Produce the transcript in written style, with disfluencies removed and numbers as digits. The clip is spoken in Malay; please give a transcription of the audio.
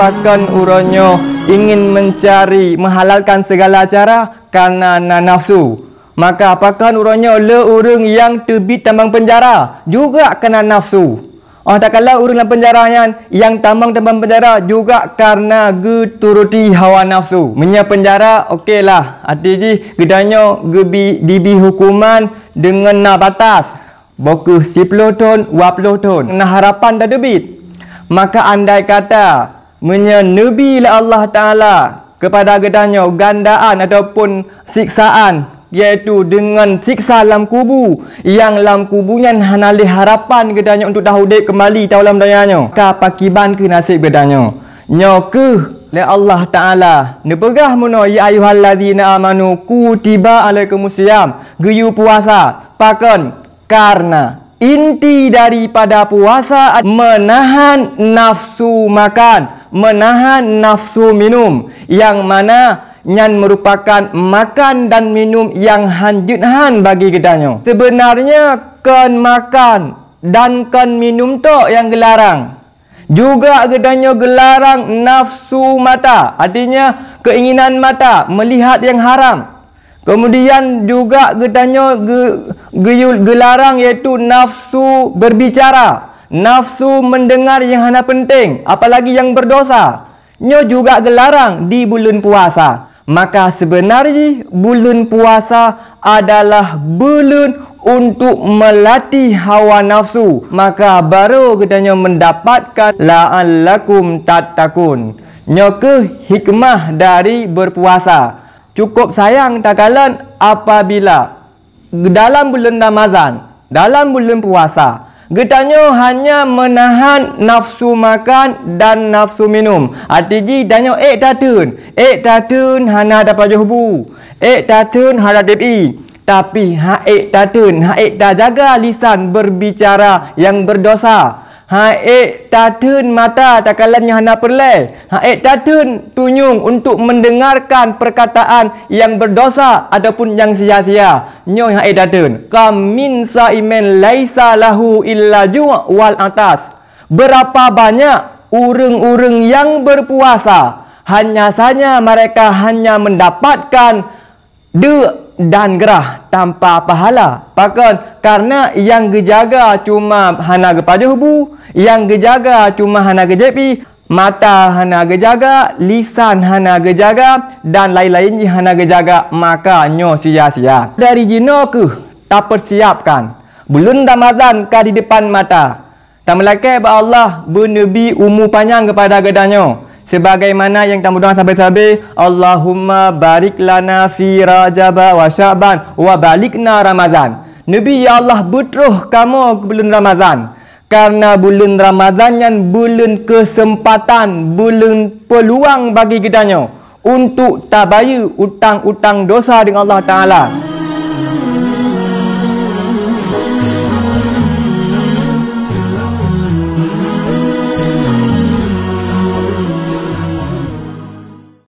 apakan uronyo ingin mencari menghalalkan segala cara karena nafsu. Maka apakan uronyo le urang yang terbit tambang penjara juga kena nafsu. Tak kala urang dalam penjara yang tambang penjara juga karena turuti hawa nafsu. Menya penjara okeylah. Arti gedanyo dibi hukuman dengan na batas. Boku 10 tahun, 20 tahun. Nah harapan dah debit. Maka andai kata menyenebi Allah Ta'ala kepada gedanyo gandaan ataupun siksaan, iaitu dengan siksa lam kubu, yang lam kubunya hanali harapan gedanyo untuk dahudek kembali taulam dayanyo. Kapakiban ke nasib gedanyo. Nyoke le Allah Ta'ala nepegah muno ya ayyuhallazina amanu kutiba alaikumusiyam geyu puasa pakan. Karena inti daripada puasa menahan nafsu makan, menahan nafsu minum, yang mana yang merupakan makan dan minum yang hanjuthan bagi gedanyo. Sebenarnya kan makan dan kan minum tok yang gelarang. Juga gedanyo gelarang nafsu mata, artinya keinginan mata melihat yang haram. Kemudian juga gedanyo gelarang iaitu nafsu berbicara, nafsu mendengar yang hana penting, apalagi yang berdosa. Nyo juga gelarang di bulan puasa. Maka sebenarnya bulan puasa adalah bulan untuk melatih hawa nafsu. Maka baru gedanyo mendapatkan la'allakum tattaqun. Nyo ke hikmah dari berpuasa. Cukup sayang tak kalan apabila dalam bulan Ramadan, dalam bulan puasa, gedanyo hanya menahan nafsu makan dan nafsu minum. Artinya danyo tatun hana dapat juhbu, tatun hana depi. Tapi tatun tak jaga lisan berbicara yang berdosa. Tatun mata takalannya hana perle. Tatun tunyung untuk mendengarkan perkataan yang berdosa ataupun yang sia-sia. Nyo tatun. Kam min saimen laisa lahu illa ju' wal atas. Berapa banyak urang-urang yang berpuasa, hanya saja mereka hanya mendapatkan dan gerah tanpa pahala. Bahkan karena yang gejaga cuma hana gepaja hubu, yang gejaga cuma hana gejepi, mata hana gejaga, lisan hana gejaga, dan lain-lainnya hana gejaga, maka nyo sia-sia. Dari jino ke tak persiapkan bulan Ramadan ka di depan mata. Tak melakai ba Allah bernebi umur panjang kepada gedanyo. Sebagaimana yang tamu doang sampai Allahumma barik lana fi Rajab wa Sya'ban wa balikna Ramazan. Nabi ya Allah betruh kamu ke bulan Ramazan. Karena bulan Ramazan yang bulan kesempatan, bulan peluang bagi gedanyo untuk tabayu utang-utang dosa dengan Allah Ta'ala.